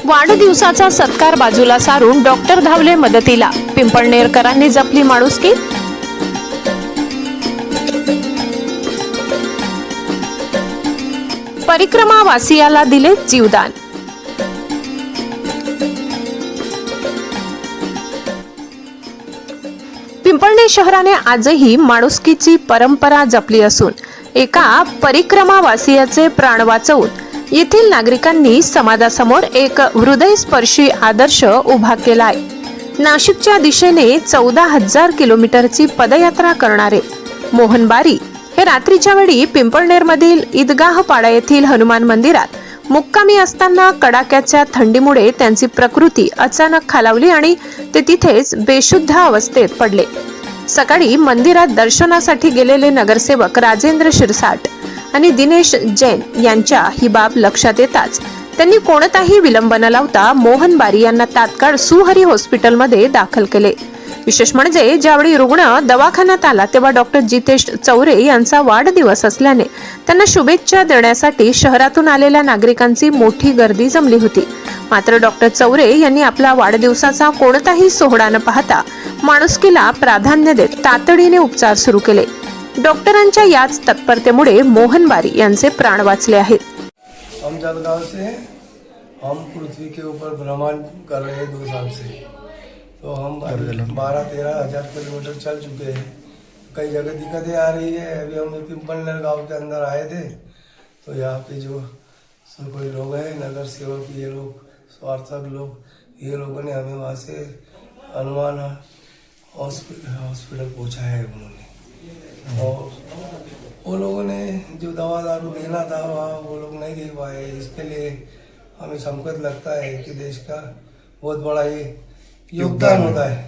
वाढदिवसाचा सत्कार बाजूला सारून डॉक्टर धावले मदतीला, पिंपळनेरकरांनी जपली माणुसकी। परिक्रमा वासियाला दिले जीवदान। पिंपळनेर शहराने आजही माणुसकीची परंपरा जपली असून एका परिक्रमा वासियाचे प्राण वाचवून येथील नागरिकांनी समाजासमोर एक हृदयस्पर्शी आदर्श उभा केलाय। नाशिकच्या दिशेने 14,000 किलोमीटरची पदयात्रा करणारे मोहन बारी हे रात्रीच्या वेळी पिंपळनेरमधील ईदगाह पाडा येथील हनुमान मंदिरात मुक्कामी असताना कडाक्याच्या थंडीमुळे त्यांची प्रकृती अचानक खालावली आणि ते तिथेच बेशुद्ध अवस्थेत पडले। सकाळी मंदिरात दर्शनासाठी गेलेले नगरसेवक राजेंद्र शिरसाट आणि दिनेश जैन यांच्या ही बाब लक्षात येताच त्यांनी कोणताही विलंब न लावता मोहन बारी यांना तात्काळ सुहरी हॉस्पिटलमध्ये दाखल केले। विशेष म्हणजे ज्यावेळी रुग्ण दवाखान्यात आला तेव्हा डॉक्टर जितेश चौरे यांचा वाढदिवस असल्याने त्यांना शुभेच्छा देण्यासाठी शहरातून आलेल्या नागरिकांची मोठी गर्दी जमली होती। मात्र डॉक्टर चौरे यांनी आपला वाढदिवसाचा कोणताही सोहळा न पाहता माणुसकीला प्राधान्य देत तातडीने उपचार सुरू केले। डॉक्टरांच्या याच तत्परतेमुळे मोहन बारी यांचे प्राण वाचले आहेत। हम जलगांव से हम पृथ्वी के ऊपर भ्रमण कर रहे हैं 2 साल से, तो हम 12-13 हज़ार किलोमीटर चल चुके हैं। कई जगह दिक्कतें आ रही है। अभी हम पिंपलनेर गांव के अंदर आए थे, तो यहाँ पे जो कोई लोग हैं नगर सेवक, ये लोग स्वार्थक लोग, ये लोगों ने हमें वहाँ से हनुमान हॉस्पिटल पहुँचाया है उन्होंने। और वो लोगों ने जो दवा दारू देना था वहाँ वो लोग नहीं दे पाए। इसके लिए हमें संकट लगता है कि देश का बहुत बड़ा ये योगदान होता है।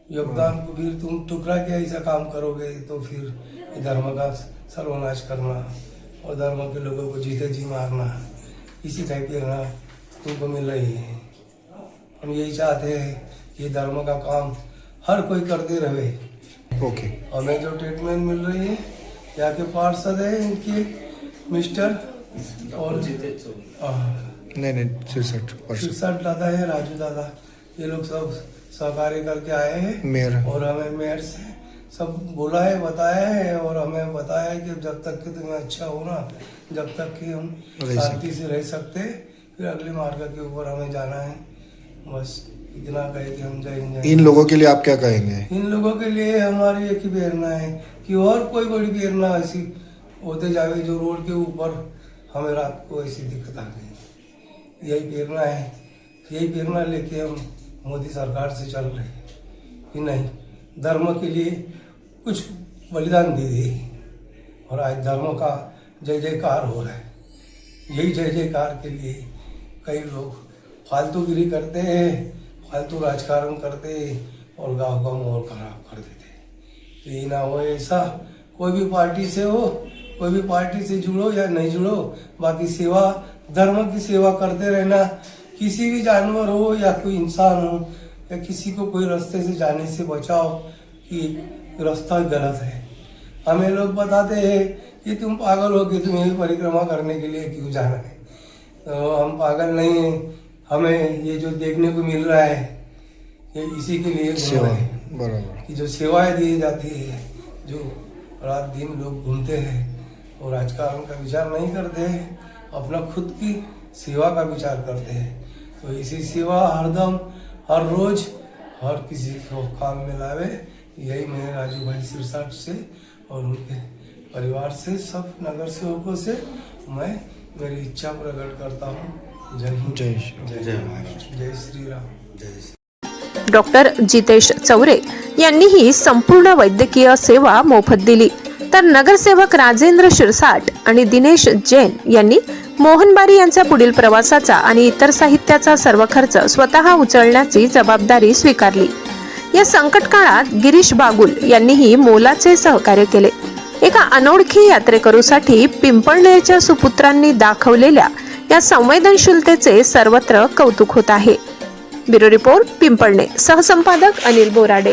योगदान को फिर तुम टुकड़ा के ऐसा काम करोगे तो फिर धर्म का सर्वनाश करना और धर्म के लोगों को जीते जी मारना, इसी टाइप की ना तुमको मिल रही है। हम यही चाहते हैं कि धर्म का काम हर कोई करते रहे। ओके। हमें जो ट्रीटमेंट मिल रही है, यहाँ के पार्षद है इनके मिस्टर और नहीं शिरसाट दादा है, राजू दादा, ये लोग सब सहकार्य करके आए हैं। मेयर और हमें मेयर से सब बोला है, बताया है, और हमें बताया है कि जब तक कि तुम्हें अच्छा हो ना, जब तक कि हम शांति से रह सकते, फिर अगले मार्ग के ऊपर हमें जाना है। बस इतना कहे कि हम जाएंगे। इन लोगों के लिए आप क्या कहेंगे? इन लोगों के लिए हमारी एक ही प्रेरणा है कि और कोई बड़ी प्रेरणा ऐसी होते जाए जो रोड के ऊपर हमें रात को ऐसी दिक्कत आ गई। यही प्रेरणा है, यही प्रेरणा लेके हम मोदी सरकार से चल रहे हैं कि नहीं, धर्म के लिए कुछ बलिदान दे दे। और आज धर्म का जय जयकार हो रहा है। यही जय जयकार के लिए कई लोग फालतूगिरी करते हैं, फालतू राजकारण करते और गांव का माहौल खराब कर देते। ये ना हो ऐसा, कोई भी पार्टी से हो, कोई भी पार्टी से जुड़ो या नहीं जुड़ो, बाकी सेवा, धर्म की सेवा करते रहना। किसी भी जानवर हो या कोई इंसान हो या किसी को कोई रास्ते से जाने से बचाओ कि रास्ता गलत है। हमें लोग बताते हैं कि तुम पागल हो कि तुम्हें परिक्रमा करने के लिए क्यों जाना है। तो हम पागल नहीं हैं। हमें ये जो देखने को मिल रहा है ये इसी के लिए सेवा है, बराबर, कि जो सेवाएं दी जाती है, जो रात दिन लोग घूमते हैं और राजकारण का विचार नहीं करते हैं, अपना खुद की सेवा का विचार करते हैं। तो इसी सेवा हरदम, हर रोज, हर किसी को काम में लावे। यही मैं राजू भाई सिरसाट से और उनके परिवार से, सब नगर सेवकों से मैं मेरी इच्छा प्रकट करता हूँ। जय हिंद, जय जय श्री राम। डॉक्टर जितेश चौरे यांनीही संपूर्ण वैद्यकीय सेवा मोफत दिली, तर नगरसेवक राजेंद्र शिरसाट आणि दिनेश जैन यांनी मोहन बारी यांच्या पुढील प्रवासाचा आणि इतर साहित्याचा सर्व खर्च स्वतः उचलण्याची जबाबदारी स्वीकारली। या संकट काळात गिरीश बागुल यांनीही मोलाचे सहकार्य केले। एका अनोळखी यात्रेकरूसाठी पिंपळनेरच्या सुपुत्रांनी दाखवलेल्या या संवेदनशीलतेचे सर्वत्र कौतुक होत आहे। Bureau report, Pimpalner. सहसंपादक अनिल बोराडे।